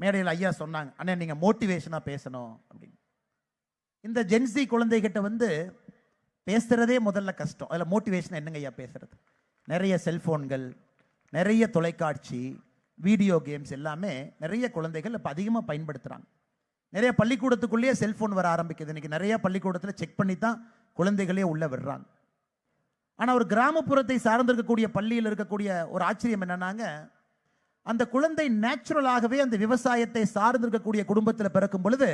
மேடையில் ஐயா சொன்னாங்க, அண்ணா நீங்கள் மோட்டிவேஷனாக பேசணும் அப்படின்னு. இந்த ஜென்சி குழந்தைகிட்ட வந்து பேசுகிறதே முதல்ல கஷ்டம். அதில் மோட்டிவேஷன் என்னங்க ஐயா பேசுறது? நிறைய செல்ஃபோன்கள், நிறைய தொலைக்காட்சி, வீடியோ கேம்ஸ் எல்லாமே நிறைய குழந்தைகள் இப்போ அதிகமாக பயன்படுத்துகிறாங்க. நிறைய பள்ளிக்கூடத்துக்குள்ளேயே செல்ஃபோன் வர ஆரம்பிக்குது. இன்றைக்கி நிறைய பள்ளிக்கூடத்தில் செக் பண்ணி தான் குழந்தைகளே உள்ளே விடுறாங்க. ஆனால் ஒரு கிராமப்புறத்தை சார்ந்திருக்கக்கூடிய பள்ளியில் இருக்கக்கூடிய ஒரு ஆச்சரியம் என்னன்னாங்க, அந்த குழந்தை நேச்சுரலாகவே அந்த விவசாயத்தை சார்ந்திருக்கக்கூடிய குடும்பத்தில் பிறக்கும் பொழுது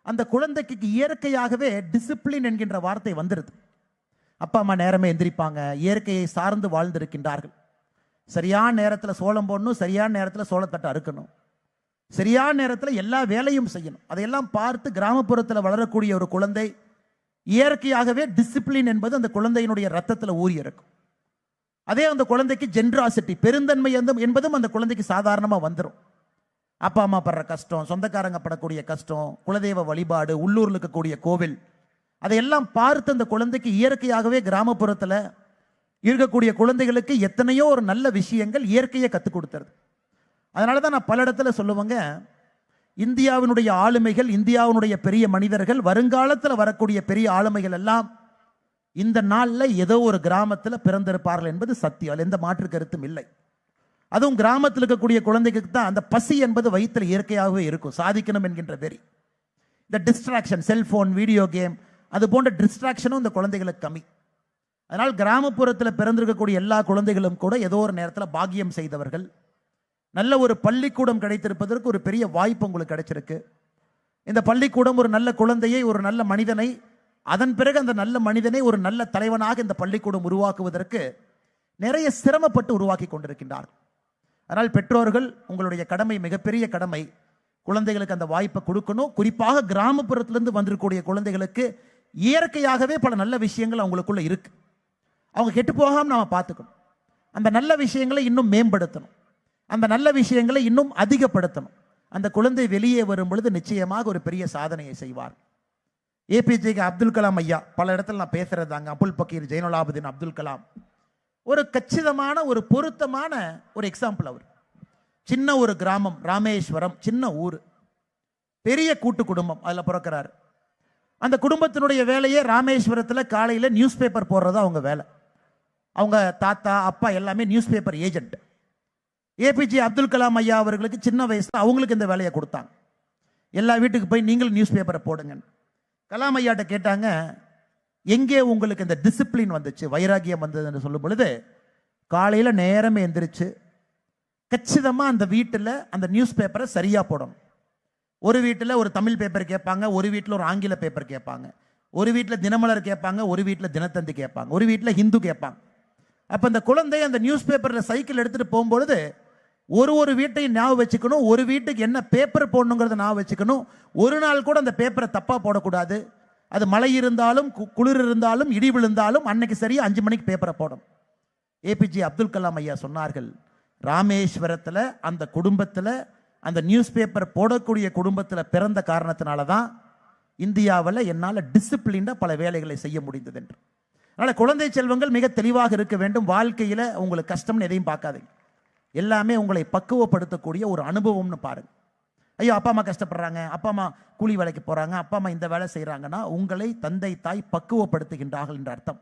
அந்த குழந்தைக்கு இயற்கையாகவே டிசிப்ளின் என்கின்ற வார்த்தை வந்துடுது. அப்பா அம்மா நேரமே எந்திரிப்பாங்க, இயற்கையை சார்ந்து வாழ்ந்திருக்கின்றார்கள். சரியான நேரத்தில் சோளம் போடணும், சரியான நேரத்தில் சோளத்தட்டை அறுக்கணும், சரியான நேரத்தில் எல்லா வேலையும் செய்யணும். அதையெல்லாம் பார்த்து கிராமப்புறத்தில் வளரக்கூடிய ஒரு குழந்தை இயற்கையாகவே டிசிப்ளின் என்பது அந்த குழந்தையினுடைய ரத்தத்தில் ஊறி இருக்கும். அதே அந்த குழந்தைக்கு ஜென்ராசிட்டி, பெருந்தன்மை என்பதும் அந்த குழந்தைக்கு சாதாரணமாக வந்துடும். அப்பா அம்மா படுற கஷ்டம், சொந்தக்காரங்க படக்கூடிய கஷ்டம், குலதெய்வ வழிபாடு, உள்ளூரில் இருக்கக்கூடிய கோவில், அதையெல்லாம் பார்த்து அந்த குழந்தைக்கு இயற்கையாகவே கிராமப்புறத்தில் இருக்கக்கூடிய குழந்தைகளுக்கு எத்தனையோ ஒரு நல்ல விஷயங்கள் இயற்கையை கற்றுக் கொடுத்துருது. அதனால தான் நான் பல இடத்துல சொல்லுவேங்க, இந்தியாவினுடைய ஆளுமைகள், இந்தியாவினுடைய பெரிய மனிதர்கள், வருங்காலத்தில் வரக்கூடிய பெரிய ஆளுமைகள் எல்லாம் இந்த நாளில் ஏதோ ஒரு கிராமத்தில் பிறந்திருப்பார்கள் என்பது சத்தியம். அதில் எந்த மாற்று கருத்தும் இல்லை. அதுவும் கிராமத்தில் இருக்கக்கூடிய குழந்தைகளுக்கு தான் அந்த பசி என்பது வயிற்றில் இயற்கையாகவே இருக்கும், சாதிக்கணும் என்கின்ற வெறி. இந்த டிஸ்ட்ராக்ஷன், செல்போன், வீடியோ கேம், அது போன்ற டிஸ்ட்ராக்ஷனும் இந்த குழந்தைகளுக்கு கம்மி. அதனால் கிராமப்புறத்தில் பிறந்திருக்கக்கூடிய எல்லா குழந்தைகளும் கூட ஏதோ ஒரு நேரத்தில் பாக்கியம் செய்தவர்கள். நல்ல ஒரு பள்ளிக்கூடம் கிடைத்திருப்பதற்கு ஒரு பெரிய வாய்ப்பு உங்களுக்கு கிடைச்சிருக்கு. இந்த பள்ளிக்கூடம் ஒரு நல்ல குழந்தையை, ஒரு நல்ல மனிதனை, அதன் பிறகு அந்த நல்ல மனிதனை ஒரு நல்ல தலைவனாக இந்த பள்ளிக்கூடம் உருவாக்குவதற்கு நிறைய சிரமப்பட்டு உருவாக்கி கொண்டிருக்கின்றார். அதனால் பெற்றோர்கள், உங்களுடைய கடமை, மிகப்பெரிய கடமை, குழந்தைகளுக்கு அந்த வாய்ப்பை கொடுக்கணும். குறிப்பாக கிராமப்புறத்திலிருந்து வந்திருக்கக்கூடிய குழந்தைகளுக்கு இயற்கையாகவே பல நல்ல விஷயங்கள் அவங்களுக்குள்ள இருக்கு. அவங்க கெட்டு போகாமல் நாம பார்த்துக்கணும். அந்த நல்ல விஷயங்களை இன்னும் மேம்படுத்தணும், அந்த நல்ல விஷயங்களை இன்னும் அதிகப்படுத்தணும். அந்த குழந்தை வெளியே வரும் பொழுது நிச்சயமாக ஒரு பெரிய சாதனையை செய்வார். ஏபிஜே அப்துல் கலாம் ஐயா, பல இடத்துல நான் பேசுறதாங்க, அபுல் பக்கீர் ஜெயினுலாபுதீன் அப்துல் கலாம் ஒரு கச்சிதமான, ஒரு பொருத்தமான ஒரு எக்ஸாம்பிள். அவர் சின்ன ஒரு கிராமம், ராமேஸ்வரம், சின்ன ஊர், பெரிய கூட்டு குடும்பம், அதில் பிறக்கிறார். அந்த குடும்பத்தினுடைய வேலையே ராமேஸ்வரத்தில் காலையில் நியூஸ் பேப்பர் போடுறது அவங்க வேலை. அவங்க தாத்தா அப்பா எல்லாமே news paper agent. APJ Abdul Kalam ஐயா அவர்களுக்கு சின்ன வயசுல அவங்களுக்கு இந்த வேலையை கொடுத்தாங்க. எல்லா வீட்டுக்கு போய் நீங்களும் நியூஸ் பேப்பரை போடுங்க. கலாம் ஐயாட்ட கேட்டாங்க, எங்கே உங்களுக்கு இந்த டிசிப்ளின் வந்துச்சு, வைராகியம் வந்ததுன்னு சொல்லும் பொழுது, காலையில் நேரமே எந்திரிச்சு கச்சிதமாக அந்த வீட்டில் அந்த நியூஸ் பேப்பரை சரியாக போடணும். ஒரு வீட்டில் ஒரு தமிழ் பேப்பர் கேட்பாங்க, ஒரு வீட்டில் ஒரு ஆங்கில பேப்பர் கேட்பாங்க, ஒரு வீட்டில் தினமலர் கேட்பாங்க, ஒரு வீட்டில் தினத்தந்தி கேட்பாங்க, ஒரு வீட்டில் ஹிந்து கேட்பாங்க. அப்போ அந்த குழந்தை அந்த நியூஸ் பேப்பரில் சைக்கிள் எடுத்துகிட்டு போகும்பொழுது ஒரு வீட்டையும் ஞாபகம் வச்சுக்கணும், ஒரு வீட்டுக்கு என்ன பேப்பர் போடணுங்கிறத ஞாபகம் வச்சுக்கணும். ஒரு நாள் கூட அந்த பேப்பரை தப்பாக போடக்கூடாது. அது மழை இருந்தாலும், குளிர் இருந்தாலும், இடி விழுந்தாலும் அன்னைக்கு சரியாக 5 மணிக்கு பேப்பரை போடணும். ஏபிஜே அப்துல் கலாம் ஐயா சொன்னார்கள், ராமேஸ்வரத்தில் அந்த குடும்பத்தில், அந்த நியூஸ் பேப்பர் போடக்கூடிய குடும்பத்தில் பிறந்த காரணத்தினால தான் இந்தியாவில் என்னால் டிசிப்ளினாக பல வேலைகளை செய்ய முடிந்தது என்று. அதனால் குழந்தை செல்வங்கள் மிக தெளிவாக இருக்க வேண்டும். வாழ்க்கையில் உங்களுக்கு கஷ்டம்னு எதையும் பார்க்காதீங்க, எல்லாமே உங்களை பக்குவப்படுத்தக்கூடிய ஒரு அனுபவம்னு பாருங்க. ஐயோ அப்பா அம்மா கஷ்டப்படுறாங்க, அப்பா அம்மா கூலி வேலைக்கு போகிறாங்க, அப்பா அம்மா இந்த வேலை செய்கிறாங்கன்னா உங்களை தந்தை தாய் பக்குவப்படுத்துகின்றார்கள் என்ற அர்த்தம்.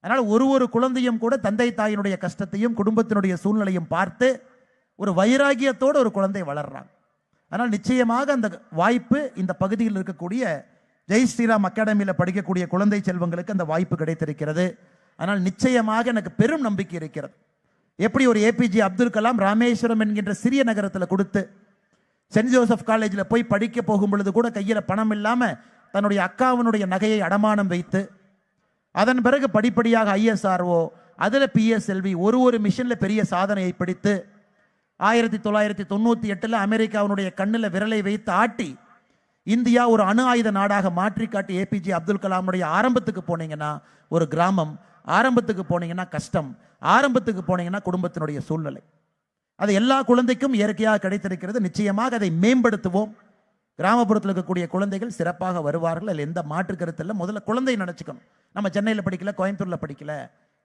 அதனால் ஒரு குழந்தையும் கூட தந்தை தாயினுடைய கஷ்டத்தையும் குடும்பத்தினுடைய சூழ்நிலையும் பார்த்து ஒரு வைராகியத்தோடு ஒரு குழந்தை வளர்றாங்க. அதனால் நிச்சயமாக அந்த வாய்ப்பு இந்த பகுதியில் இருக்கக்கூடிய ஜெய் ஸ்ரீராம் அகாடமியில் படிக்கக்கூடிய குழந்தை செல்வங்களுக்கு அந்த வாய்ப்பு கிடைத்திருக்கிறது. அதனால் நிச்சயமாக எனக்கு பெரும் நம்பிக்கை இருக்கிறது. எப்படி ஒரு ஏபிஜே அப்துல் கலாம் ராமேஸ்வரம் என்கின்ற சிறிய நகரத்தில் கொடுத்து சென்ட் ஜோசப் காலேஜில் போய் படிக்க போகும் பொழுது கூட கையில் பணம் இல்லாமல் தன்னுடைய அக்காவினுடைய நகையை அடமானம் வைத்து, அதன் பிறகு படிப்படியாக ISRO, அதில் PSLV, ஒரு மிஷனில் பெரிய சாதனையை பிடித்து 1998 அமெரிக்காவினுடைய கண்ணில் விரலை வைத்து ஆட்டி இந்தியா ஒரு அணு ஆயுத நாடாக மாற்றி காட்டி ஏபிஜே அப்துல் கலாமுடைய ஆரம்பத்துக்கு போனீங்கன்னா ஒரு கிராமம், ஆரம்பத்துக்கு போனீங்கன்னா கஷ்டம், ஆரம்பத்துக்கு போனீங்கன்னா குடும்பத்தினுடைய சூழ்நிலை, அது எல்லா குழந்தைக்கும் இயற்கையாக கிடைத்திருக்கிறது. நிச்சயமாக அதை மேம்படுத்துவோம். கிராமப்புறத்தில் இருக்கக்கூடிய குழந்தைகள் சிறப்பாக வருவார்கள், அதில் எந்த மாற்று கருத்து இல்லை. முதல்ல குழந்தை நினச்சிக்கணும், நம்ம சென்னையில் படிக்கல, கோயம்புத்தூரில் படிக்கல,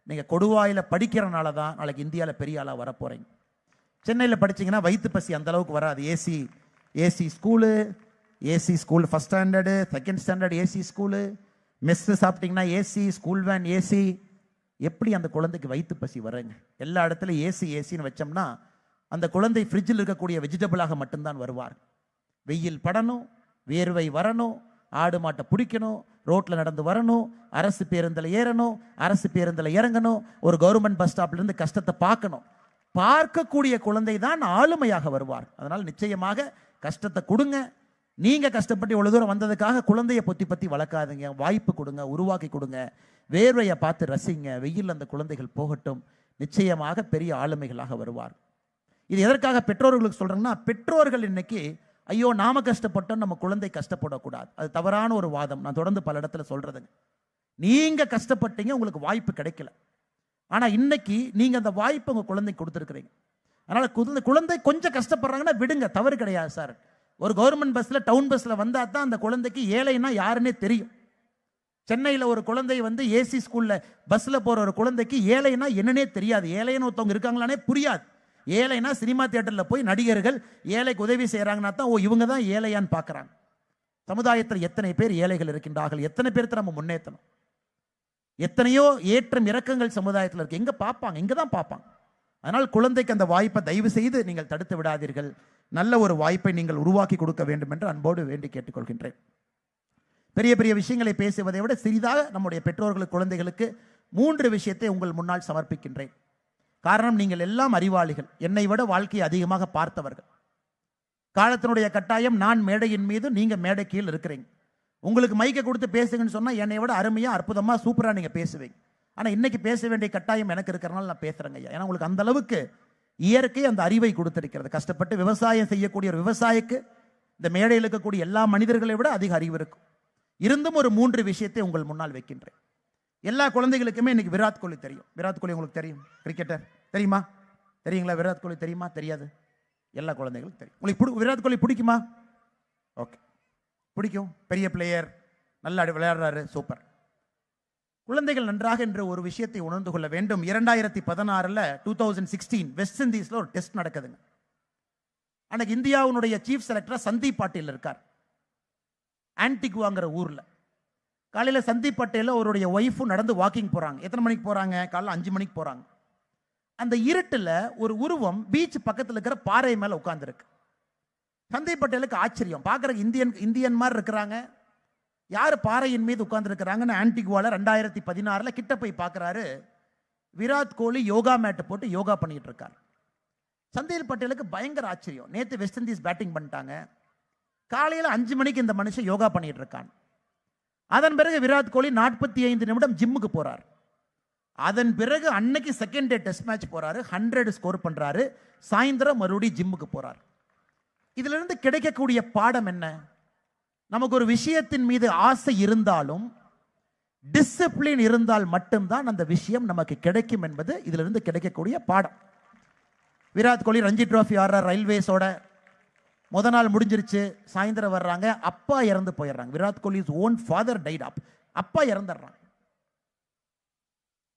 நீங்கள் கொடுவாயில் படிக்கிறனால தான் நாளைக்கு இந்தியாவில் பெரிய ஆளாக வரப்போகிறீங்க. சென்னையில் படிச்சிங்கன்னா வயிற்று பசி அந்த அளவுக்கு வராது, AC AC school first standard second standard AC school, mess சாப்பிட்டீங்கன்னா ஏசி, ஸ்கூல் வேன் ஏசி. எப்படி அந்த குழந்தைக்கு வயிற்று பசி வருங்க? எல்லா இடத்துலையும் ஏசின்னு வச்சோம்னா அந்த குழந்தை ஃப்ரிட்ஜில் இருக்கக்கூடிய வெஜிடபிளாக மட்டும்தான் வருவார். வெயில் படணும், வேர்வை வரணும், ஆடு மாட்டை பிடிக்கணும், ரோட்டில் நடந்து வரணும், அரசு பேருந்தில் ஏறணும், அரசு பேருந்தில் இறங்கணும், ஒரு கவர்மெண்ட் பஸ் ஸ்டாப்லேருந்து கஷ்டத்தை பார்க்கணும். பார்க்கக்கூடிய குழந்தை தான் ஆளுமையாக வருவார். அதனால் நிச்சயமாக கஷ்டத்தை கொடுங்க. நீங்கள் கஷ்டப்பட்டு இவ்வளோ தூரம் வந்ததுக்காக குழந்தையை பொத்தி வளர்க்காதுங்க. வாய்ப்பு கொடுங்க, உருவாக்கி கொடுங்க, வேர்வையை பார்த்து ரசிங்க. வெயில் அந்த குழந்தைகள் போகட்டும், நிச்சயமாக பெரிய ஆளுமைகளாக வருவார். இது எதற்காக பெற்றோர்களுக்கு சொல்கிறேங்கன்னா, பெற்றோர்கள் இன்னைக்கு ஐயோ நாம கஷ்டப்பட்டோம் நம்ம குழந்தை கஷ்டப்படக்கூடாது, அது தவறான ஒரு வாதம். நான் தொடர்ந்து பல இடத்துல சொல்றதுங்க. நீங்க கஷ்டப்பட்டீங்க, உங்களுக்கு வாய்ப்பு கிடைக்கல. ஆனா இன்னைக்கு நீங்க அந்த வாய்ப்பு உங்க குழந்தைக்கு கொடுத்துருக்கிறீங்க. அதனால குழந்தை கொஞ்சம் கஷ்டப்படுறாங்கன்னா விடுங்க, தவறு கிடையாது சார். ஒரு கவர்மெண்ட் பஸ்ல, டவுன் பஸ்ல வந்தா தான் அந்த குழந்தைக்கு ஏழைன்னா யாருன்னே தெரியும். சென்னையில் ஒரு குழந்தை வந்து ஏசி ஸ்கூல்ல பஸ்ல போற ஒரு குழந்தைக்கு ஏழைன்னா என்னன்னே தெரியாது. ஏழைன்னு ஒருத்தவங்க இருக்காங்களானே புரியாது. ஏழைனா சினிமா தியேட்டர்ல போய் நடிகர்கள் ஏழைக்கு உதவி செய்யறாங்கன்னா தான் ஓ இவங்க தான் ஏழையான்னு பார்க்கறாங்க. சமுதாயத்தில் எத்தனை பேர் ஏழைகள் இருக்கின்றார்கள், எத்தனை பேருக்கு நம்ம முன்னேற்றணும். எத்தனையோ ஏற்றம் இறக்கங்கள் சமுதாயத்தில் இருக்கு. எங்க பார்ப்பாங்க? இங்க தான் பார்ப்பாங்க. அதனால் குழந்தைக்கு அந்த வாய்ப்பை தயவு செய்து நீங்கள் தடுத்து விடாதீர்கள். நல்ல ஒரு வாய்ப்பை நீங்கள் உருவாக்கி கொடுக்க வேண்டும் என்று அன்போடு வேண்டி கேட்டுக்கொள்கின்றேன். பெரிய பெரிய விஷயங்களை பேசுவதை விட சிறிதாக நம்முடைய பெற்றோர்களுக்கு, குழந்தைகளுக்கு 3 விஷயத்தை உங்கள் முன்னால் சமர்ப்பிக்கின்றேன். காரணம், நீங்கள் எல்லாம் அறிவாளிகள், என்னை விட வாழ்க்கையை அதிகமாக பார்த்தவர்கள். காலத்தினுடைய கட்டாயம், நான் மேடையின் மீது, நீங்க மேடை கீழ் இருக்கிறீங்க. உங்களுக்கு மைக்கை கொடுத்து பேசுங்கன்னு சொன்னா என்னை விட அருமையா, அற்புதமா, சூப்பரா நீங்க பேசுவீங்க. ஆனா இன்னைக்கு பேச வேண்டிய கட்டாயம் எனக்கு இருக்கிறனால நான் பேசுறேங்க ஐயா. ஏன்னா உங்களுக்கு அந்த அளவுக்கு இயற்கை அந்த அறிவை கொடுத்திருக்கிறது. கஷ்டப்பட்டு விவசாயம் செய்யக்கூடிய ஒரு விவசாயிக்கு இந்த மேடையில் இருக்கக்கூடிய எல்லா மனிதர்களை விட அதிக அறிவு இருக்கும். இருந்தும் ஒரு 3 விஷயத்தை உங்கள் முன்னால் வைக்கின்றேன். எல்லா குழந்தைகளுக்குமே இன்னைக்கு விராட் கோலி தெரியும். விராட் கோலி உங்களுக்கு தெரியும், கிரிக்கெட்டர் தெரியுமா? தெரியுங்களா? விராட் கோலி தெரியுமா? தெரியாது. எல்லா குழந்தைகளுக்கும் தெரியும். உங்களுக்கு விராட் கோலி பிடிக்குமா? ஓகே, பிடிக்கும். பெரிய பிளேயர், நல்லா விளையாடுறாரு, சூப்பர். குழந்தைகள் நன்றாக என்ற ஒரு விஷயத்தை உணர்ந்து கொள்ள வேண்டும். 2016 2016 வெஸ்ட் இண்டீஸ்ல ஒரு டெஸ்ட் நடக்குதுங்க. அன்னைக்கு இந்தியாவுடைய சீஃப் செலக்டரா சந்தீப் பாட்டீல் இருக்கார். ஆன்டிகுவாங்கிற ஊர்ல காலையில் சந்தீப் பட்டேல் அவருடைய ஒய்ஃபும் நடந்து வாக்கிங் போறாங்க. எத்தனை மணிக்கு போறாங்க? காலைல 5 மணிக்கு போறாங்க. அந்த இருட்டில் ஒரு உருவம் பீச் பக்கத்தில் இருக்கிற பாறை மேல உட்கார்ந்துருக்கு. சந்தீப் பட்டேலுக்கு ஆச்சரியம், பார்க்கறதுக்கு இந்தியன் மாதிரி இருக்கிறாங்க, யார் பாறையின் மீது உட்கார்ந்து இருக்கிறாங்கன்னு ஆன்டிகுவால 2016 கிட்ட போய் பார்க்கறாரு. விராட் கோலி யோகா மேட் போட்டு யோகா பண்ணிட்டு இருக்கார். சந்தீப் பட்டேலுக்கு பயங்கர ஆச்சரியம். நேற்று வெஸ்ட் இண்டீஸ் பேட்டிங் பண்ணிட்டாங்க, காலையில் 5 மணிக்கு இந்த மனுஷன் யோகா பண்ணிட்டு இருக்கான். அதன் பிறகு விராட் கோலி 45 நிமிடம் ஜிம்முக்கு போறார். அதன் பிறகு அன்னைக்கு செகண்ட் டே டெஸ்ட் மேட்ச் போறாரு, 100 ஸ்கோர் பண்றாரு. சாயந்தரம் மறுபடியும் ஜிம்முக்கு போறார். இதுல இருந்து கிடைக்கக்கூடிய பாடம் என்ன? நமக்கு ஒரு விஷயத்தின் மீது ஆசை இருந்தாலும் டிசிப்ளின் இருந்தால் மட்டும்தான் அந்த விஷயம் நமக்கு கிடைக்கும் என்பது இதுல இருந்து கிடைக்கக்கூடிய பாடம். விராட் கோலி ரஞ்சி டிராஃபி ஆடுற ரயில்வேஸோட முத நாள் முடிஞ்சிருச்சு, சாயந்தரம் வர்றாங்க, அப்பா இறந்து போயிடுறாங்க. Virat Kohli's own father died up, அப்பா இறந்துடுறாங்க.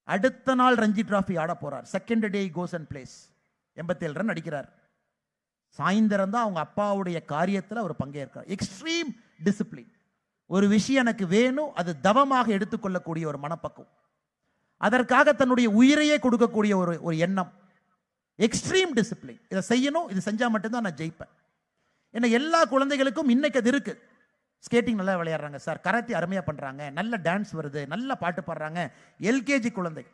அடுத்த நாள் ரஞ்சி டிராஃபி ஆட போறார். Second day goes and plays, 87 run அடிக்கிறார். சாயந்தரம் தான் அவங்க அப்பாவுடைய காரியத்தில் அவர் பங்கேற்கிறார். Extreme discipline. ஒரு விஷயம் எனக்கு வேணும், அது தவமாக எடுத்துக்கொள்ளக்கூடிய ஒரு மனப்பக்குவம், அதற்காக தன்னுடைய உயிரையே கொடுக்கக்கூடிய ஒரு எண்ணம். Extreme discipline. இதை செய்யணும், இது செஞ்சா மட்டும்தான் நான் ஜெயிப்பேன். ஏன்னா எல்லா குழந்தைகளுக்கும் இன்னைக்கு அது இருக்கு. ஸ்கேட்டிங் நல்லா விளையாடுறாங்க சார், கராத்தே அருமையா பண்றாங்க, நல்ல டான்ஸ் வருது, நல்ல பாட்டு பாடுறாங்க. எல்கேஜி குழந்தை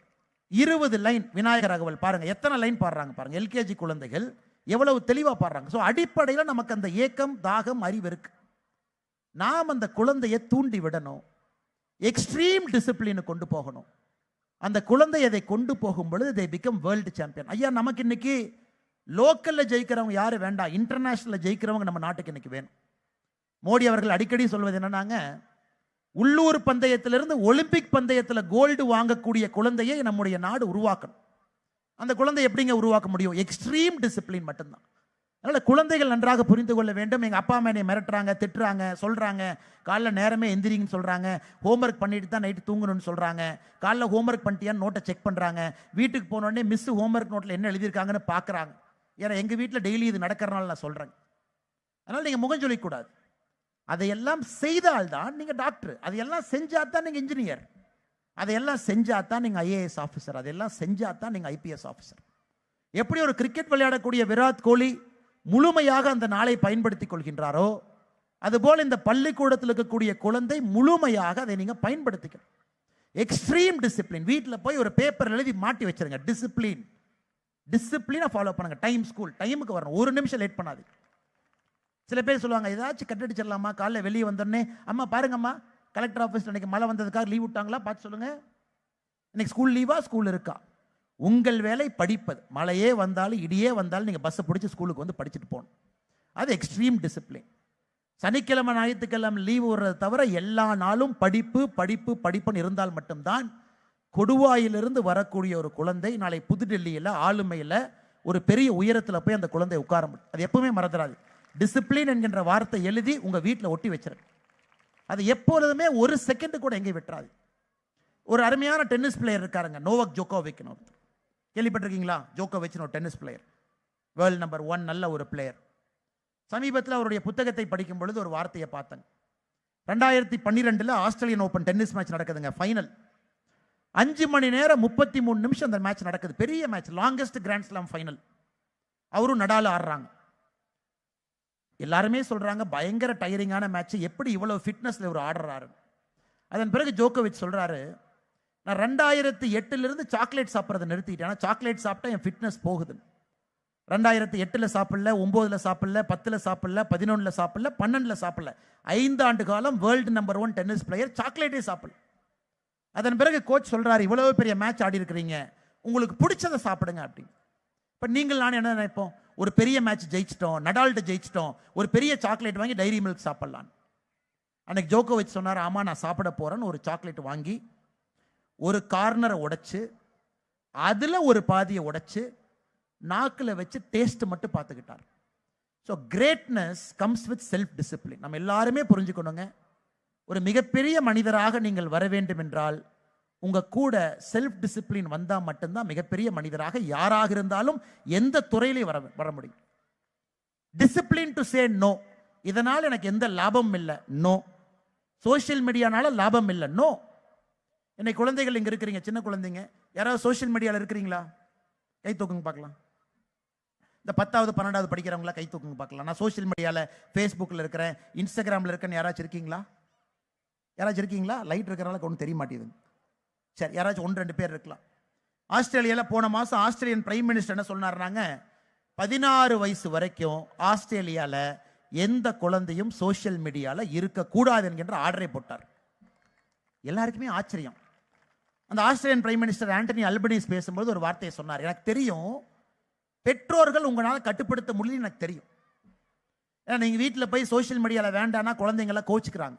20 லைன் விநாயகர் ராகவல் பாருங்க, எத்தனை லைன் பாடுறாங்க பாருங்க. எல்கேஜி குழந்தைகள் எவ்வளவு தெளிவா பாடுறாங்க. ஸோ அடிப்படையில் நமக்கு அந்த ஏக்கம், தாகம், அறிவு இருக்கு. நாம் அந்த குழந்தையை தூண்டி விடணும், எக்ஸ்ட்ரீம் டிசிப்ளின் கொண்டு போகணும். அந்த குழந்தை அதை கொண்டு போகும் பொழுது they become வேர்ல்டு சாம்பியன். ஐயா, நமக்கு இன்னைக்கு லோக்கல்ல ஜெயிக்கிறவங்க யாரு வேண்டாம், இன்டர்நேஷனல்ல ஜெயிக்கிறவங்க நம்ம நாட்டுக்கு இன்னைக்கு வேணும். மோடி அவர்கள் அடிக்கடி சொல்வது என்னன்னாங்க, உள்ளூர் பந்தயத்திலிருந்து ஒலிம்பிக் பந்தயத்தில் கோல்டு வாங்கக்கூடிய குழந்தையை நம்முடைய நாடு உருவாக்கணும். அந்த குழந்தை எப்படிங்க உருவாக்க முடியும்? எக்ஸ்ட்ரீம் டிசிப்ளின் மட்டும்தான். அதனால குழந்தைகள் நன்றாக புரிந்து கொள்ள வேண்டும். எங்க அப்பா அம்மா என்னை மிரட்டுறாங்க, திட்டுறாங்க, சொல்றாங்க, காலைல நேரமே எந்திரிங்கன்னு சொல்றாங்க, ஹோம்ஒர்க் பண்ணிட்டு தான் நைட்டு தூங்கணும்னு சொல்றாங்க, காலைல ஹோம்ஒர்க் பண்ணிட்டியான்னு நோட்டை செக் பண்றாங்க, வீட்டுக்கு போனோடனே மிஸ் ஹோம்ஒர்க் நோட்டில் என்ன எழுதியிருக்காங்கன்னு பார்க்குறாங்க. ஏன்னா எங்க வீட்டில் டெய்லி இது நடக்கிறனால நான் சொல்றேன். அதனால நீங்க முகம் சொல்லிக்கூடாது. அதையெல்லாம் செய்தால்தான் நீங்க டாக்டர், அதையெல்லாம் செஞ்சாதான் நீங்க இன்ஜினியர், அதையெல்லாம் செஞ்சாதான் நீங்க ஐஏஎஸ் ஆஃபீஸர், அதையெல்லாம் செஞ்சாதான் நீங்க ஐபிஎஸ் ஆஃபீஸர். எப்படி ஒரு கிரிக்கெட் விளையாடக்கூடிய விராட் கோலி முழுமையாக அந்த நாளை பயன்படுத்திக் கொள்கின்றாரோ, அதுபோல் இந்த பள்ளிக்கூடத்தில் இருக்கக்கூடிய குழந்தை முழுமையாக அதை நீங்க பயன்படுத்திக்கணும். Extreme discipline. வீட்டில் போய் ஒரு பேப்பர் எழுதி மாட்டி வச்சிருங்க. டிசிப்ளின், டிசிப்ளினை ஃபாலோ பண்ணுங்க. டைம், ஸ்கூல் டைமுக்கு வரணும், ஒரு நிமிஷம் லேட் பண்ணாது. சில பேர் சொல்லுவாங்க, ஏதாச்சும் கட்டடிச்சிடலாமா, காலைல வெளியே வந்தோடனே அம்மா பாருங்கம்மா கலெக்டர் ஆஃபீஸில் இன்னைக்கு மழை வந்ததுக்காக லீவ் விட்டாங்களா பார்த்து சொல்லுங்க, இன்னைக்கு ஸ்கூல் லீவா, ஸ்கூல் இருக்கா. உங்கள் வேலை படிப்பது. மழையே வந்தாலும் இடியே வந்தாலும் நீங்கள் பஸ்ஸை பிடிச்சி ஸ்கூலுக்கு வந்து படிச்சுட்டு போகணும். அது எக்ஸ்ட்ரீம் டிசிப்ளின். சனிக்கிழமை ஞாயிற்றுக்கிழமை லீவு விடுறத தவிர எல்லா நாளும் படிப்பு படிப்பு படிப்புன்னு இருந்தால் மட்டும்தான் கொடுவாயிலிருந்து வரக்கூடிய ஒரு குழந்தை நாளை புதுடெல்லியில் ஆளுமையில் ஒரு பெரிய உயரத்தில் போய் அந்த குழந்தை உட்கார முடியும். அது எப்பவுமே மறந்துடாது. டிசிப்ளின் என்கின்ற வார்த்தை எழுதி உங்கள் வீட்டில் ஒட்டி வச்சிருக்கு. அது எப்பொழுதுமே ஒரு செகண்ட் கூட எங்கேயும் விட்டுறாது. ஒரு அருமையான டென்னிஸ் பிளேயர் இருக்காருங்க, நோவக் ஜோகோவிக். கேள்விப்பட்டிருக்கீங்களா? ஜோகோவிச் ஒரு டென்னிஸ் பிளேயர், வேர்ல்டு நம்பர் 1, நல்ல ஒரு பிளேயர். சமீபத்தில் அவருடைய புத்தகத்தை படிக்கும் பொழுது ஒரு வார்த்தையை பார்த்தேன். 2012 ஆஸ்திரேலியன் ஓபன் டென்னிஸ் மேட்ச் நடக்குதுங்க, ஃபைனல். 5 மணி நேரம் 33 நிமிஷம் அந்த மேட்ச் நடக்குது. பெரிய match, longest grand slam final. அவரும் நடால் ஆடுறாங்க. எல்லாருமே சொல்றாங்க பயங்கர டயரிங்கான மேட்ச், எப்படி இவ்வளவு ஃபிட்னஸ்ல இவர் ஆடுறாரு. அதன் பிறகு ஜோகோவிச் சொல்றாரு, நான் 2008 சாக்லேட் சாப்பிட்றதை நிறுத்திட்டேன். சாக்லேட் சாப்பிட்டா என் ஃபிட்னஸ் போகுது. 2008 சாப்பிடல, 9 சாப்பிடல, 10 சாப்பிடல, 11 சாப்பிடல, 12 சாப்பிடல. 5 ஆண்டு காலம் வேர்ல்டு நம்பர் 1 டென்னிஸ் பிளேயர், சாக்லேட்டே சாப்பிடல. அதன் பிறகு கோச் சொல்றாரு, இவ்வளவு பெரிய மேட்ச் ஆடி இருக்கிறீங்க, உங்களுக்கு பிடிச்சதை சாப்பிடுங்க அப்படின்னு. இப்போ நீங்கள் நான் என்ன நினைப்போம், ஒரு பெரிய மேட்ச் ஜெயிச்சிட்டோம், நடால்கிட்ட ஜெயிச்சிட்டோம், ஒரு பெரிய சாக்லேட் வாங்கி டைரி மில்க் சாப்பிடலாம். அன்னைக்கு ஜோகோவிச் சொன்னார், ஆமா நான் சாப்பிட போறேன்னு ஒரு சாக்லேட் வாங்கி ஒரு கார்னரை உடைச்சு அதுல ஒரு பாதியை உடைச்சு நாக்கில் வச்சு டேஸ்ட் மட்டும் பார்த்துக்கிட்டார். So greatness comes with self discipline. நம்ம எல்லாருமே புரிஞ்சுக்கணுங்க, ஒரு மிகப்பெரிய மனிதராக நீங்கள் வர வேண்டும் என்றால் உங்க கூட செல்ஃப் டிசிப்ளின் வந்தால் மட்டும்தான் மிகப்பெரிய மனிதராக யாராக இருந்தாலும் எந்த துறையிலையும் வர முடியும். டிசிப்ளின் டு சே நோ, இதனால் எனக்கு எந்த லாபமும் இல்லை, நோ. சோசியல் மீடியானால லாபம் இல்லை, நோ. இன்னைக்கு குழந்தைகள் இங்க இருக்கிறீங்க, சின்ன குழந்தைங்க, யாராவது சோசியல் மீடியாவில் இருக்கிறீங்களா? கை தூக்குங்க பார்க்கலாம். இந்த 10வது 12வது படிக்கிறவங்களா கை தூக்குங்க பார்க்கலாம். நான் சோசியல் மீடியாவில் ஃபேஸ்புக்கில் இருக்கிறேன், இன்ஸ்டாகிராமில் இருக்கேன்னு யாராச்சும் இருக்கீங்களா? யாராச்சும் இருக்கீங்களா? லைட் இருக்கிறனால ஒன்றும் தெரிய மாட்டேங்குது. சரி, யாராச்சும் 1-2 பேர் இருக்கலாம். ஆஸ்திரேலியாவில் போன மாதம் ஆஸ்திரேலியன் பிரைம் மினிஸ்டர் என்ன சொன்னார்னாங்க, 16 வயசு வரைக்கும் ஆஸ்திரேலியாவில் எந்த குழந்தையும் சோசியல் மீடியாவில் இருக்கக்கூடாது என்கின்ற ஆர்டரை போட்டார். எல்லாருக்குமே ஆச்சரியம். அந்த Australian prime minister Antony Albanese பேசும்போது ஒரு வார்த்தையை சொன்னார், எனக்கு தெரியும் பெற்றோர்கள் உங்களால் கட்டுப்படுத்த முடியல, எனக்கு தெரியும். ஏன்னா நீங்கள் வீட்டில் போய் சோசியல் மீடியாவில் வேண்டானா குழந்தைங்கள கோச்சிக்கிறாங்க.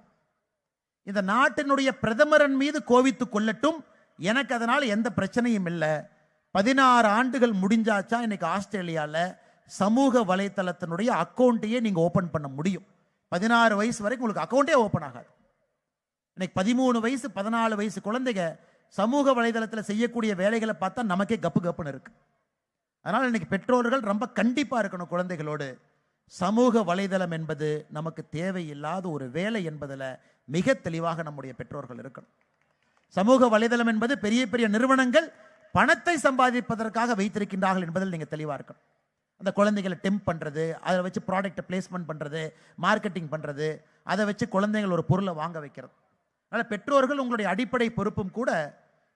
இந்த நாட்டினுடைய பிரதமரன் மீது கோவித்து கொள்ளட்டும், எனக்கு அதனால் எந்த பிரச்சனையும் இல்லை. 16 ஆண்டுகள் முடிஞ்சாச்சா இன்னைக்கு ஆஸ்திரேலியாவில் சமூக வலைத்தளத்தினுடைய அக்கௌண்ட்டையே நீங்கள் ஓப்பன் பண்ண முடியும். 16 வயசு வரைக்கும் உங்களுக்கு அக்கௌண்டே ஓப்பன் ஆகாது. இன்னைக்கு 13 வயசு 14 வயசு குழந்தைங்க சமூக வலைதளத்தில் செய்யக்கூடிய வேலைகளை பார்த்தா நமக்கே கப்பு கப்புன்னு இருக்கு. அதனால் இன்னைக்கு பெற்றோர்கள் ரொம்ப கண்டிப்பாக இருக்கணும் குழந்தைகளோடு. சமூக வலைதளம் என்பது நமக்கு தேவையில்லாத ஒரு வேலை என்பதில் மிக தெளிவாக நம்முடைய பெற்றோர்கள் இருக்கணும். சமூக வலைதளம் என்பது பெரிய பெரிய நிறுவனங்கள் பணத்தை சம்பாதிப்பதற்காக வைத்திருக்கின்றார்கள் என்பதில் நீங்கள் தெளிவாக இருக்கணும். அந்த குழந்தைகளை டெம்ப் பண்ணுறது, அதை வச்சு ப்ராடக்டை பிளேஸ்மெண்ட் பண்ணுறது, மார்க்கெட்டிங் பண்ணுறது, அதை வச்சு குழந்தைகள் ஒரு பொருளை வாங்க வைக்கிறது. அதனால் பெற்றோர்கள் உங்களுடைய அடிப்படை பொறுப்பும் கூட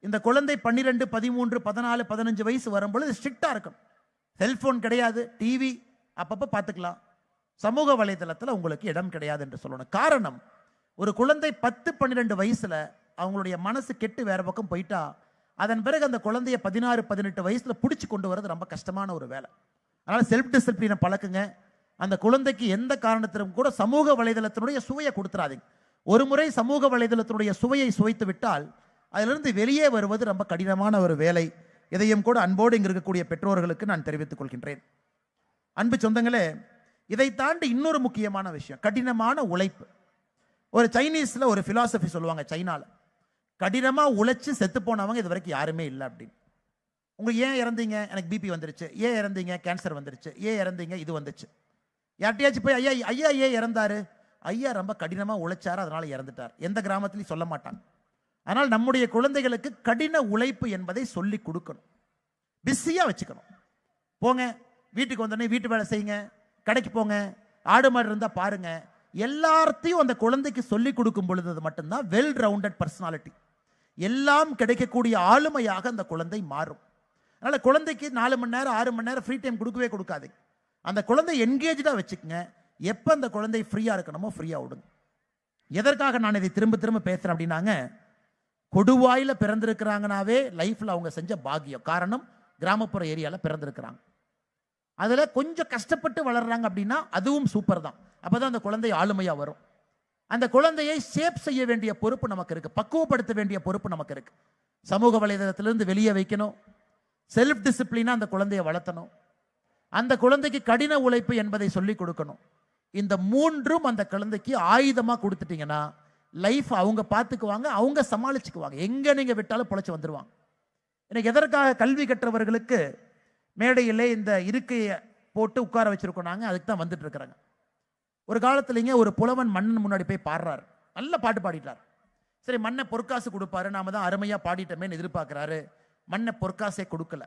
இந்த குழந்தை 12, 13, 14, 15 வயசு வரும்பொழுது ஸ்ட்ரிக்டாக இருக்கும். செல்போன் கிடையாது, டிவி அப்பப்போ பார்த்துக்கலாம், சமூக வலைதளத்தில் உங்களுக்கு இடம் கிடையாது என்று சொல்லணும். காரணம், ஒரு குழந்தை 10, 12 வயசுல அவங்களுடைய மனசு கெட்டு வேற பக்கம் போயிட்டா அதன் பிறகு அந்த குழந்தைய 16, 18 வயசுல பிடிச்சி கொண்டு வரது ரொம்ப கஷ்டமான ஒரு வேலை. அதனால செல்ஃப் டிசிப்ளினை பழக்குங்க. அந்த குழந்தைக்கு எந்த காரணத்திலும் கூட சமூக வலைதளத்தினுடைய சுவையை கொடுத்துறாதீங்க. ஒரு முறை சமூக வலைதளத்தினுடைய சுவையை சுவைத்து விட்டால் அதிலிருந்து வெளியே வருவது ரொம்ப கடினமான ஒரு வேலை. இதையும் கூட அன்போடு இங்கு இருக்கக்கூடிய பெற்றோர்களுக்கு நான் தெரிவித்துக் கொள்கின்றேன். அன்பு சொந்தங்களே, இதை தாண்டி இன்னொரு முக்கியமான விஷயம் கடினமான உழைப்பு. ஒரு சைனீஸ்ல ஒரு பிலாசபி சொல்லுவாங்க, சைனால கடினமா உழைச்சு செத்து போனவங்க இது வரைக்கும் யாருமே இல்லை அப்படின்னு. உங்களுக்கு ஏன் இறந்தீங்க? எனக்கு பிபி வந்துருச்சு. ஏன் இறந்தீங்க? கேன்சர் வந்துருச்சு. ஏன் இறந்தீங்க? இது வந்துச்சு. யார்ட்டையாச்சும் போய் ஐயா ஐயா ஏன் இறந்தாரு, ஐயா ரொம்ப கடினமாக உழைச்சாரு அதனால இறந்துட்டார், எந்த கிராமத்திலையும் சொல்ல மாட்டாங்க. ஆனால் நம்முடைய குழந்தைகளுக்கு கடின உழைப்பு என்பதை சொல்லி கொடுக்கணும், பிஸியாக வச்சுக்கணும். போங்க வீட்டுக்கு வந்தோடனே வீட்டு வேலை செய்யுங்க, கடைக்கு போங்க, ஆடு மாடு இருந்தால் பாருங்க, எல்லாத்தையும் அந்த குழந்தைக்கு சொல்லி கொடுக்கும் பொழுது மட்டும்தான் வெல் ரவுண்டட் பர்சனாலிட்டி, எல்லாம் கிடைக்கக்கூடிய ஆளுமையாக அந்த குழந்தை மாறும். அதனால குழந்தைக்கு 4 மணி நேரம் 6 மணி நேரம் ஃப்ரீ டைம் கொடுக்கவே கொடுக்காது. அந்த குழந்தை என்கேஜாக வச்சுக்கங்க. எப்போ அந்த குழந்தை ஃப்ரீயாக இருக்கணுமோ ஃப்ரீயாக விடுங்க. எதற்காக நான் இதை திரும்ப திரும்ப பேசுகிறேன் அப்படின்னாங்க, கொடுவாயில் பிறந்திருக்கிறாங்கனாவே லைஃப்பில் அவங்க செஞ்ச பாக்கியம். காரணம், கிராமப்புற ஏரியாவில் பிறந்திருக்கிறாங்க, அதில் கொஞ்சம் கஷ்டப்பட்டு வளர்றாங்க அப்படின்னா அதுவும் சூப்பர் தான். அப்போ தான் அந்த குழந்தை ஆளுமையாக வரும். அந்த குழந்தையை ஷேப் செய்ய வேண்டிய பொறுப்பு நமக்கு இருக்குது, பக்குவப்படுத்த வேண்டிய பொறுப்பு நமக்கு இருக்குது. சமூக வலைதளத்திலிருந்து வெளியே வைக்கணும், செல்ஃப் டிசிப்ளினாக அந்த குழந்தையை வளர்த்தணும், அந்த குழந்தைக்கு கடின உழைப்பு என்பதை சொல்லிக் கொடுக்கணும். இந்த 3ம் அந்த குழந்தைக்கு ஆயுதமாக கொடுத்துட்டீங்கன்னா லைஃப் அவங்க பார்த்துக்குவாங்க, அவங்க சமாளிச்சுக்குவாங்க, எங்கே நீங்கள் விட்டாலும் பொழைச்சி வந்துடுவாங்க. எனக்கு எதற்காக கல்வி கற்றவர்களுக்கு மேடையிலே இந்த இருக்கையை போட்டு உட்கார வச்சிருக்கோம், நாங்கள் அதுக்கு தான் வந்துட்டு இருக்கிறாங்க. ஒரு காலத்துலங்க ஒரு புலவன் மன்னன் முன்னாடி போய் பாடுறாரு, நல்ல பாட்டு பாடிட்டார். சரி, மண்ணை பொற்காசு கொடுப்பாரு, நாம தான் அருமையாக பாடிட்டோமேன்னு எதிர்பார்க்குறாரு. மண்ணை பொற்காசே கொடுக்கல.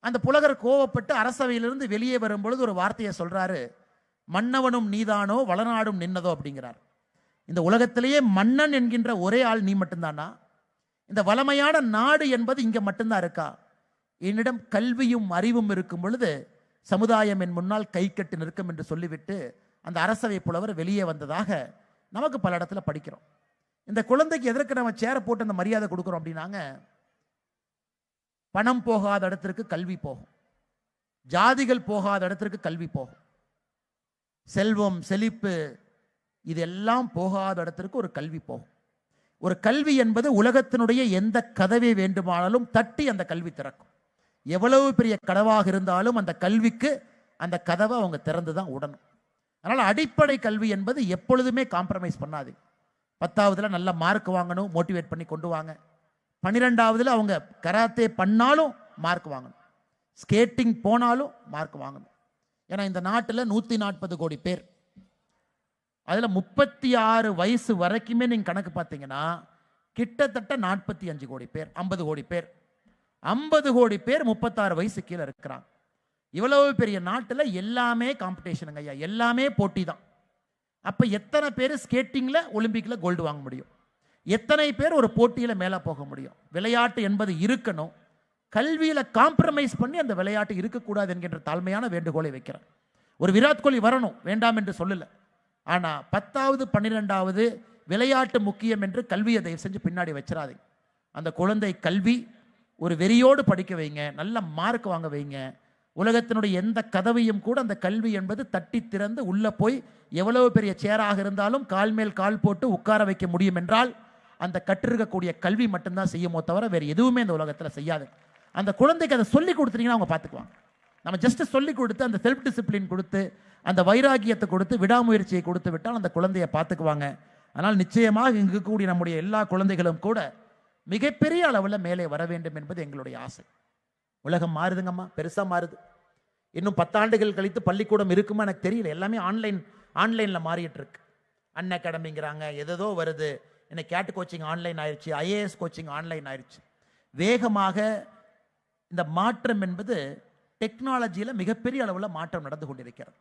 அந்த புலகர் கோவப்பட்டு அரசவையிலிருந்து வெளியே வரும்பொழுது ஒரு வார்த்தையை சொல்றாரு, மன்னவனும் நீதானோ வளநாடும் நின்னதோ அப்படிங்கிறார். இந்த உலகத்திலேயே மன்னன் என்கின்ற ஒரே ஆள் நீ மட்டும்தானா? இந்த வளமையான நாடு என்பது இங்க மட்டும்தான் இருக்கா? என்னிடம் கல்வியும் அறிவும் இருக்கும் பொழுது சமுதாயம் என் முன்னால் கை கட்டி நிற்கும் என்று சொல்லிவிட்டு அந்த அரசவை புலவர் வெளியே வந்ததாக நமக்கு பல இடத்துல படிக்கிறோம். இந்த குழந்தைக்கு எதற்கு நம்ம சேர போட்டு அந்த மரியாதை கொடுக்குறோம் அப்படின்னாங்க, பணம் போகாத இடத்திற்கு கல்வி போகும், ஜாதிகள் போகாத இடத்திற்கு கல்வி போகும், செல்வம் செழிப்பு இதெல்லாம் போகாத இடத்திற்கு ஒரு கல்வி போகும். ஒரு கல்வி என்பது உலகத்தினுடைய எந்த கதவை வேண்டுமானாலும் தட்டி அந்த கல்வி திறக்கும். எவ்வளவு பெரிய கதவாக இருந்தாலும் அந்த கல்விக்கு அந்த கதவை அவங்க திறந்து தான் விடணும். அதனால் அடிப்படை கல்வி என்பது எப்பொழுதுமே காம்ப்ரமைஸ் பண்ணாது. 10ஆவதுல நல்ல மார்க் வாங்கணும், மோட்டிவேட் பண்ணி கொண்டு வாங்க. 12ஆவதுல அவங்க கராத்தே பண்ணாலும் மார்க் வாங்கணும், ஸ்கேட்டிங் போனாலும் மார்க் வாங்கணும். ஏன்னா இந்த நாட்டில் 140 கோடி பேர், அதில் 36 வயசு வரைக்குமே நீங்கள் கணக்கு பார்த்தீங்கன்னா கிட்டத்தட்ட 45 கோடி பேர், 50 கோடி பேர், 50 கோடி பேர் 36 வயசு கீழே இருக்கிறாங்க. இவ்வளவு பெரிய நாட்டில் எல்லாமே காம்படிஷனுங்க ஐயா, எல்லாமே போட்டி தான். அப்போ எத்தனை பேர் ஸ்கேட்டிங்கில் ஒலிம்பிக்கில் கோல்டு வாங்க முடியும்? எத்தனை பேர் ஒரு போட்டியில் மேலே போக முடியும்? விளையாட்டு என்பது இருக்கணும், கல்வியில் காம்ப்ரமைஸ் பண்ணி அந்த விளையாட்டு இருக்கக்கூடாது என்கின்ற தாழ்மையான வேண்டுகோளை வைக்கிறேன். ஒரு விராட் கோலி வரணும், வேண்டாம் என்று சொல்லலை. ஆனால் 10ஆவது 12ஆவது விளையாட்டு முக்கியம் என்று கல்வியை தயவு செஞ்சு பின்னாடி வச்சிடாதீங்க. அந்த குழந்தை கல்வி ஒரு வெறியோடு படிக்க வைங்க, நல்ல மார்க் வாங்க வைங்க. உலகத்தினுடைய எந்த கதவையும் கூட அந்த கல்வி என்பது தட்டி திறந்து உள்ளே போய் எவ்வளவு பெரிய சேராக இருந்தாலும் கால் மேல் கால் போட்டு உட்கார வைக்க முடியும் என்றால் அந்த கற்றிருக்கக்கூடிய கல்வி மட்டும்தான் செய்யுமோ தவிர வேறு எதுவுமே இந்த உலகத்தில் செய்யாது. அந்த குழந்தைக்கு அதை சொல்லி கொடுத்துட்டீங்கன்னா அவங்க பார்த்துக்குவாங்க. நம்ம ஜஸ்ட் சொல்லி கொடுத்து அந்த செல்ஃப் டிசிப்ளின் கொடுத்து அந்த வைராகியத்தை கொடுத்து விடாமுயற்சியை கொடுத்து விட்டால் அந்த குழந்தையை பார்த்துக்குவாங்க. ஆனால் நிச்சயமாக இங்கு கூடிய நம்முடைய எல்லா குழந்தைகளும் கூட மிகப்பெரிய அளவில் மேலே வர வேண்டும் என்பது எங்களுடைய ஆசை. உலகம் மாறுதுங்கம்மா, பெருசாக மாறுது. இன்னும் 10 ஆண்டுகள் கழித்து பள்ளிக்கூடம் இருக்குமா எனக்கு தெரியல. எல்லாமே ஆன்லைனில் மாறிட்டு இருக்கு. அன்அகாடமிங்கிறாங்க, எதோ வருது. இன்னைக்கு கேட் கோச்சிங் ஆன்லைன் ஆயிடுச்சு, ஐஏஎஸ் கோச்சிங் ஆன்லைன் ஆயிடுச்சு. வேகமாக இந்த மாற்றம் என்பது டெக்னாலஜியில் மிகப்பெரிய அளவில் மாற்றம் நடந்து கொண்டிருக்கிறது.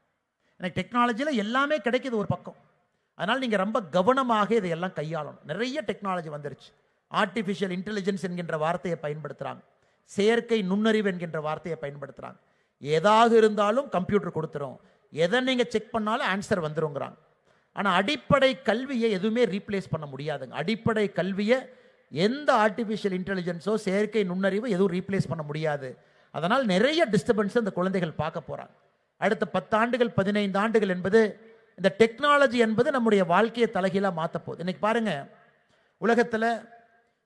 எனக்கு டெக்னாலஜியில் எல்லாமே கிடைக்கிது ஒரு பக்கம். அதனால் நீங்கள் ரொம்ப கவனமாக இதையெல்லாம் கையாளணும். நிறைய டெக்னாலஜி வந்துருச்சு. ஆர்டிஃபிஷியல் இன்டெலிஜென்ஸ் என்கின்ற வார்த்தையை பயன்படுத்துகிறாங்க, செயற்கை நுண்ணறிவு என்கின்ற வார்த்தையை பயன்படுத்துகிறாங்க. ஏதாக இருந்தாலும் கம்ப்யூட்டர் கொடுத்துரும், எதை நீங்கள் செக் பண்ணாலும் ஆன்சர் வந்துருங்கிறாங்க. ஆனால் அடிப்படை கல்வியை எதுவுமே ரீப்ளேஸ் பண்ண முடியாதுங்க. அடிப்படை கல்வியை எந்த ஆர்டிஃபிஷியல் இன்டெலிஜென்ஸோ செயற்கை நுண்ணறிவோ எதுவும் ரீப்ளேஸ் பண்ண முடியாது. அதனால் நிறைய டிஸ்டர்பன்ஸ் அந்த குழந்தைகள் பார்க்க போகிறாங்க. அடுத்த 10 ஆண்டுகள் 15 ஆண்டுகள் என்பது இந்த டெக்னாலஜி என்பது நம்முடைய வாழ்க்கையை தலைகீழாக மாற்ற போகுது. இன்னைக்கு பாருங்க, உலகத்தில்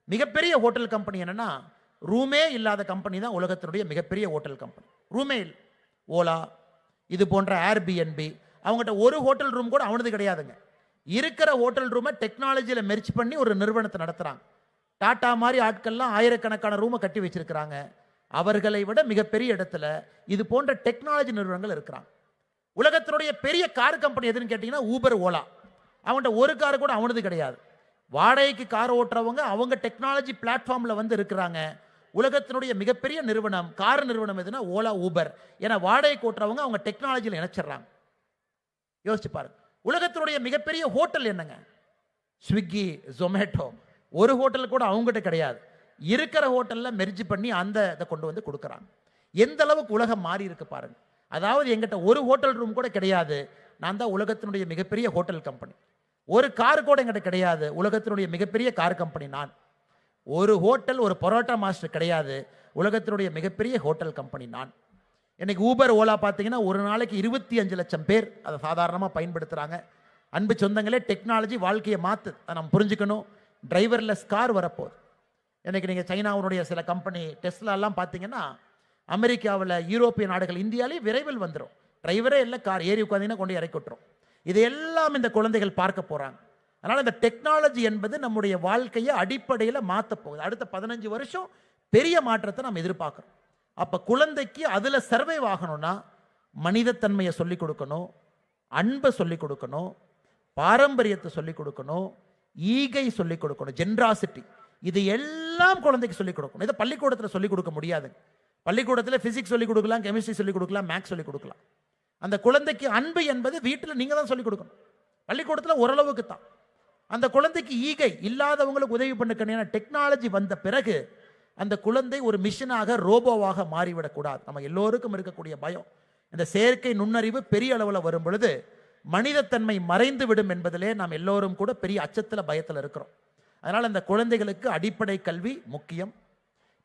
மிகப்பெரிய ஹோட்டல் கம்பெனி என்னன்னா, ரூமே இல்லாத கம்பெனி தான் உலகத்தினுடைய மிகப்பெரிய ஹோட்டல் கம்பெனி. ரூமே இல்லை. ஓலா இது போன்ற ஏர்பிஎன்பி, அவங்ககிட்ட ஒரு ஹோட்டல் ரூம் கூட அவனது கிடையாதுங்க. இருக்கிற ஹோட்டல் ரூமை டெக்னாலஜியில் மெர்ச் பண்ணி ஒரு நிறுவனத்தை நடத்துகிறாங்க. டாடா மாதிரி ஆட்கள்லாம் ஆயிரக்கணக்கான ரூமை கட்டி வச்சிருக்கிறாங்க. அவர்களை விட மிகப்பெரிய இடத்துல இது போன்ற டெக்னாலஜி நிறுவனங்கள் இருக்கிறாங்க. உலகத்தினுடைய பெரிய கார் கம்பெனி எதுன்னு கேட்டீங்கன்னா ஊபர், ஓலா. அவன்கிட்ட ஒரு கார் கூட அவனது கிடையாது. வாடகைக்கு கார் ஓட்டுறவங்க அவங்க டெக்னாலஜி பிளாட்ஃபார்ம்ல வந்து இருக்கிறாங்க. உலகத்தினுடைய மிகப்பெரிய நிறுவனம், கார் நிறுவனம் எதுனா ஓலா, ஊபர். ஏன்னா வாடகைக்கு ஓட்டுறவங்க அவங்க டெக்னாலஜியில் இணைச்சிடறாங்க. யோசிச்சு பாருங்க. உலகத்தினுடைய மிகப்பெரிய ஹோட்டல் என்னங்க? ஸ்விக்கி, ஜொமேட்டோ. ஒரு ஹோட்டல் கூட அவங்ககிட்ட கிடையாது. இருக்கிற ஹோட்டல்ல மெர்ஜ் பண்ணி அந்த இதை கொண்டு வந்து கொடுக்குறாங்க. எந்த அளவுக்கு உலகம் மாறி இருக்கு பாருங்க. அதாவது எங்கிட்ட ஒரு ஹோட்டல் ரூம் கூட கிடையாது, நான் தான் உலகத்தினுடைய மிகப்பெரிய ஹோட்டல் கம்பெனி. ஒரு கார் கூட எங்கிட்ட கிடையாது, உலகத்தினுடைய மிகப்பெரிய கார் கம்பெனி நான். ஒரு ஹோட்டல், ஒரு பரோட்டா மாஸ்டர் கிடையாது, உலகத்தினுடைய மிகப்பெரிய ஹோட்டல் கம்பெனி நான். இன்னைக்கு ஊபர், ஓலா பார்த்தீங்கன்னா ஒரு நாளைக்கு 25 லட்சம் பேர் அதை சாதாரணமாக பயன்படுத்துகிறாங்க. அன்பு சொந்தங்களே, டெக்னாலஜி வாழ்க்கையை மாற்று, அதை நம்ம புரிஞ்சுக்கணும். டிரைவர்லெஸ் கார் வரப்போகுது. இன்னைக்கு நீங்கள் சைனாவுடைய சில கம்பெனி டெஸ்லாலாம் பார்த்தீங்கன்னா அமெரிக்காவில், யூரோப்பிய நாடுகள், இந்தியாவிலேயே விரைவில் வந்துடும். டிரைவரே இல்லை, கார் ஏறி உட்காந்தீங்கன்னா கொண்டு இறக்கி விட்டுரும். இதையெல்லாம் இந்த குழந்தைகள் பார்க்க போகிறாங்க. அதனால் இந்த டெக்னாலஜி என்பது நம்முடைய வாழ்க்கையை அடிப்படையில் மாற்ற போகுது. அடுத்த 15 வருஷம் பெரிய மாற்றத்தை நம்ம எதிர்பார்க்குறோம். அப்போ குழந்தைக்கு அதில் சர்வைவ் ஆகணும்னா மனிதத்தன்மையை சொல்லிக் கொடுக்கணும், அன்பை சொல்லிக் கொடுக்கணும், பாரம்பரியத்தை சொல்லிக் கொடுக்கணும், ஈகை சொல்லிக் கொடுக்கணும், ஜென்ராசிட்டி. இது எல்லாம் குழந்தைக்கு சொல்லிக் கொடுக்கணும். இதை பள்ளிக்கூடத்தில் சொல்லிக் கொடுக்க முடியாது. பள்ளிக்கூடத்தில் பிசிக்ஸ் சொல்லிக் கொடுக்கலாம், கெமிஸ்ட்ரி சொல்லிக் கொடுக்கலாம், மேக்ஸ் சொல்லிக் கொடுக்கலாம். அந்த குழந்தைக்கு அன்பு என்பது வீட்டில் நீங்கள் தான் சொல்லிக் கொடுக்கணும். பள்ளிக்கூடத்தில் ஓரளவுக்கு தான். அந்த குழந்தைக்கு ஈகை, இல்லாதவங்களுக்கு உதவி பண்ணுக்கணும். டெக்னாலஜி வந்த பிறகு அந்த குழந்தை ஒரு மிஷினாக, ரோபோவாக மாறிவிடக்கூடாது. நம்ம எல்லோருக்கும் இருக்கக்கூடிய பயம், இந்த செயற்கை நுண்ணறிவு பெரிய அளவில் வரும் பொழுது மனிதத்தன்மை மறைந்து விடும் என்பதிலே நாம் எல்லோரும் கூட பெரிய அச்சத்தில், பயத்தில் இருக்கிறோம். அதனால் அந்த குழந்தைகளுக்கு அடிப்படை கல்வி முக்கியம்.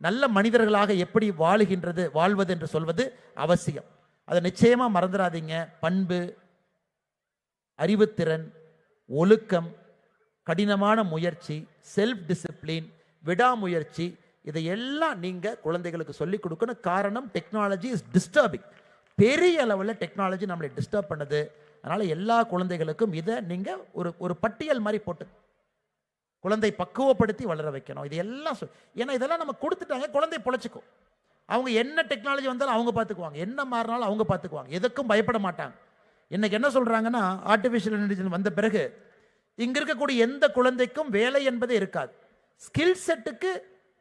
நல்ல மனிதர்களாக எப்படி வாழ்வது என்று சொல்வது அவசியம். அதை நிச்சயமா மறந்துடாதீங்க. பண்பு, அறிவுத்திறன், ஒழுக்கம், கடினமான முயற்சி, செல்ஃப் டிசிப்ளின், விடாமுயற்சி, இதையெல்லாம் நீங்க குழந்தைகளுக்கு சொல்லிக் கொடுக்கணும். காரணம், டெக்னாலஜி இஸ் டிஸ்டர்பிங். பெரிய அளவில் டெக்னாலஜி நம்மளை டிஸ்டர்ப் பண்ணுது. அதனால எல்லா குழந்தைகளுக்கும் இதை நீங்க ஒரு பட்டியல் மாதிரி போட்டு குழந்தை பக்குவப்படுத்தி வளர வைக்கணும். இது எல்லாம் ஏன்னா இதெல்லாம் நம்ம கொடுத்துட்டாங்க, குழந்தை பொழைச்சிக்கும். அவங்க என்ன டெக்னாலஜி வந்தாலும் அவங்க பார்த்துக்குவாங்க, என்ன மாறினாலும் அவங்க பார்த்துக்குவாங்க, எதுக்கும் பயப்பட மாட்டாங்க. இன்னைக்கு என்ன சொல்றாங்கன்னா, ஆர்டிஃபிஷியல் இன்டெலிஜென்ஸ் வந்த பிறகு இங்க இருக்கக்கூடிய எந்த குழந்தைக்கும் வேலை என்பதே இருக்காது. ஸ்கில் செட்டுக்கு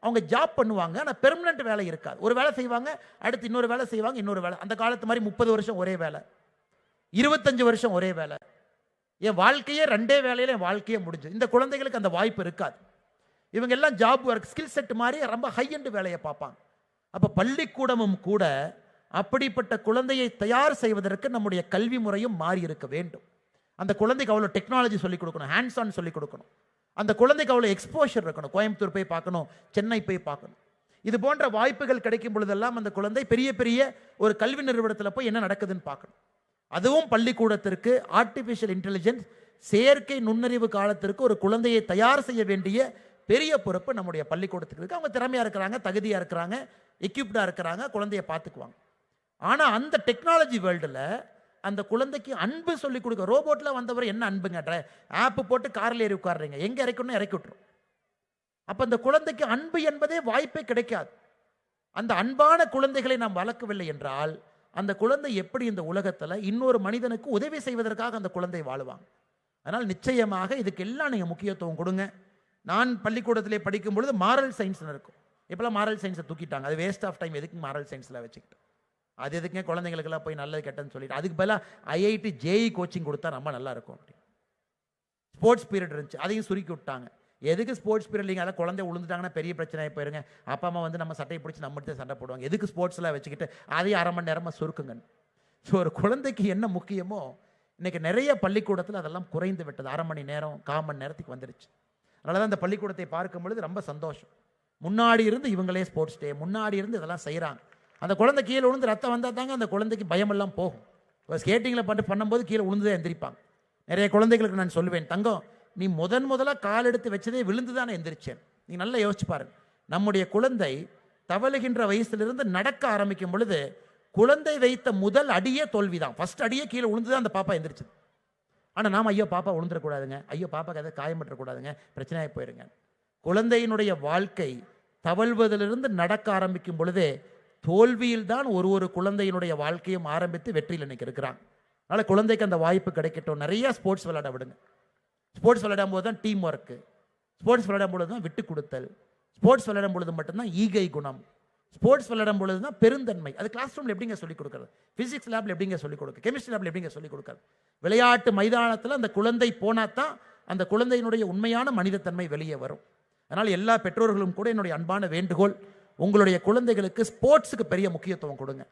அவங்க ஜாப் பண்ணுவாங்க, ஆனால் பெர்மனன்ட் வேலை இருக்காது. ஒரு வேலை செய்வாங்க, அடுத்து இன்னொரு வேலை செய்வாங்க, இன்னொரு வேலை. அந்த காலத்து மாதிரி 30 வருஷம் ஒரே வேலை, 25 வருஷம் ஒரே வேலை. என் வாழ்க்கையே 2 வேலையில என் வாழ்க்கையே முடிஞ்சு. இந்த குழந்தைகளுக்கு அந்த வாய்ப்பு இருக்காது. இவங்க எல்லாம் ஜாப் ஒர்க், ஸ்கில் செட் மாதிரி ரொம்ப ஹை எண்ட் வேலையை பார்ப்பாங்க. அப்போ பள்ளிக்கூடமும் கூட அப்படிப்பட்ட குழந்தையை தயார் செய்வதற்கு நம்முடைய கல்வி முறையும் மாறி இருக்க வேண்டும். அந்த குழந்தைக்கு அவ்வளோ டெக்னாலஜி சொல்லிக் கொடுக்கணும், ஹேண்ட்ஸ் ஆன் சொல்லிக் கொடுக்கணும். அந்த குழந்தைக்கு அவ்வளோ எக்ஸ்போஷர் இருக்கணும். கோயம்புத்தூர் போய் பார்க்கணும், சென்னை போய் பார்க்கணும். இது போன்ற வாய்ப்புகள் கிடைக்கும் பொழுதெல்லாம் அந்த குழந்தை பெரிய பெரிய ஒரு கல்வி நிறுவனத்தில் போய் என்ன நடக்குதுன்னு பார்க்கணும். அதுவும் பள்ளிக்கூடத்திற்கு ஆர்டிஃபிஷியல் இன்டெலிஜென்ஸ், செயற்கை நுண்ணறிவு காலத்திற்கு ஒரு குழந்தையை தயார் செய்ய வேண்டிய பெரிய பொறுப்பு நம்முடைய பள்ளிக்கூடத்துக்கு இருக்கு. அவங்க திறமையா இருக்கிறாங்க, தகுதியா இருக்கிறாங்க, எக்யூப்டா இருக்கிறாங்க, குழந்தைய பார்த்துக்குவாங்க. ஆனா அந்த டெக்னாலஜி வேர்ல்டில் அந்த குழந்தைக்கு அன்பு சொல்லிக் கொடுக்க, ரோபோட்ல வந்தவர் என்ன அன்புங்க, ஆப் போட்டு காரில் ஏறி உட்காடுறீங்க, எங்க இறக்கணும் இறக்கி விட்டுரும். அப்ப அந்த குழந்தைக்கு அன்பு என்பதே வாய்ப்பே கிடைக்காது. அந்த அன்பான குழந்தைகளை நாம் வளர்க்கவில்லை என்றால் அந்த குழந்தை எப்படி இந்த உலகத்தில் இன்னொரு மனிதனுக்கு உதவி செய்வதற்காக அந்த குழந்தை வாழுவாங்க. அதனால் நிச்சயமாக இதுக்கு எல்லாம் நீங்கள் முக்கியத்துவம் கொடுங்க. நான் பள்ளிக்கூடத்திலே படிக்கும் பொழுது மாரல் சயின்ஸ் இருக்கும். இப்போலாம் மாரல் சயின்ஸை தூக்கிட்டாங்க. அது வேஸ்ட் ஆஃப் டைம். எதுக்கு மாரல் சயின்ஸில் வச்சுக்கிட்டு அது எதுக்குங்க குழந்தைங்களுக்கெல்லாம் போய் நல்லது கெட்டன்னு சொல்லிட்டு, அதுக்கு பதிலாக ஐஐடி ஜேஇ கோச்சிங் கொடுத்தா ரொம்ப நல்லா இருக்கும். ஸ்போர்ட்ஸ் பீரியட் இருந்துச்சு, அதையும் சுருக்கி விட்டாங்க. எதுக்கு ஸ்போர்ட்ஸ் பீரியட்? நீங்கள் அதை குழந்தை விழுந்துட்டாங்கன்னா பெரிய பிரச்சனையாக போயிருங்க. அப்பா அம்மா வந்து நம்ம சட்டையை பிடிச்சி நம்மகிட்ட சண்டை போடுவாங்க. எதுக்கு ஸ்போர்ட்ஸ்லாம் வச்சுக்கிட்டு அதையும் 1/2 மணி நேரமாக சுருக்குங்க. ஸோ ஒரு குழந்தைக்கு என்ன முக்கியமோ இன்னைக்கு நிறைய பள்ளிக்கூடத்தில் அதெல்லாம் குறைந்து விட்டது. 1/2 மணி நேரம், 1/4 மணி நேரத்துக்கு வந்துருச்சு. அதனால தான் இந்த பள்ளிக்கூடத்தை பார்க்கும் பொழுது ரொம்ப சந்தோஷம். முன்னாடி இருந்து இவங்களே ஸ்போர்ட்ஸ் டே, முன்னாடி இருந்து இதெல்லாம் செய்கிறாங்க. அந்த குழந்தை கீழே விழுந்து ரத்தம் வந்தால் தாங்க அந்த குழந்தைக்கு பயமெல்லாம் போகும். இப்போ ஸ்கேட்டிங்கில் பண்ணும்போது கீழே விழுந்துதான் எந்திரிப்பாங்க. நிறைய குழந்தைகளுக்கு நான் சொல்லுவேன், தங்கம் நீ முதலாக கால் எடுத்து வச்சதே விழுந்து தானே எந்திரிச்சேன். நீ நல்லா யோசிச்சு பாருங்க. நம்முடைய குழந்தை தவழுகின்ற வயசுலேருந்து நடக்க ஆரம்பிக்கும் பொழுது குழந்தை வைத்த முதல் அடியே தோல்விதான். ஃபர்ஸ்ட் அடியே கீழே விழுந்துதான் அந்த பாப்பா எந்திரிச்சு. ஆனால் நாம் ஐயோ பாப்பா விழுந்துடக்கூடாதுங்க, ஐயோ பாப்பாக்கு எதாவது காயப்பற்றக்கூடாதுங்க, பிரச்சனையாக போயிருங்க. குழந்தையினுடைய வாழ்க்கை தவழ்வதிலிருந்து நடக்க ஆரம்பிக்கும் பொழுதே தோல்வியில் தான் ஒரு குழந்தையினுடைய வாழ்க்கையும் ஆரம்பித்து வெற்றியில் இன்னைக்கு இருக்கிறாங்க. அதனால் குழந்தைக்கு அந்த வாய்ப்பு கிடைக்கட்டும். நிறைய ஸ்போர்ட்ஸ் விளையாட விடுங்க. ஸ்போர்ட்ஸ் விளையாடும் போது தான் டீம் ஒர்க்கு, ஸ்போர்ட்ஸ் விளையாடும் பொழுது தான் விட்டு கொடுத்தல், ஸ்போர்ட்ஸ் விளையாடும் பொழுது மட்டும்தான் ஈகை குணம், ஸ்போர்ட்ஸ் விளையாடும் பொழுது தான் பெருந்தன்மை. அது கிளாஸ் ரூமில் எப்படிங்க சொல்லிக் கொடுக்குறது? ஃபிசிக்ஸ் லேபில் எப்படிங்க சொல்லிக் கொடுக்க? கெமிஸ்ட்ரி லேபில் எப்படிங்க சொல்லிக் கொடுக்குறது? விளையாட்டு மைதானத்தில் அந்த குழந்தை போனால் தான் அந்த குழந்தையினுடைய உண்மையான மனிதத்தன்மை வெளியே வரும். அதனால் எல்லா பெற்றோர்களும் கூட என்னுடைய அன்பான வேண்டுகோள், உங்களுடைய குழந்தைகளுக்கு ஸ்போர்ட்ஸுக்கு பெரிய முக்கியத்துவம் கொடுங்க.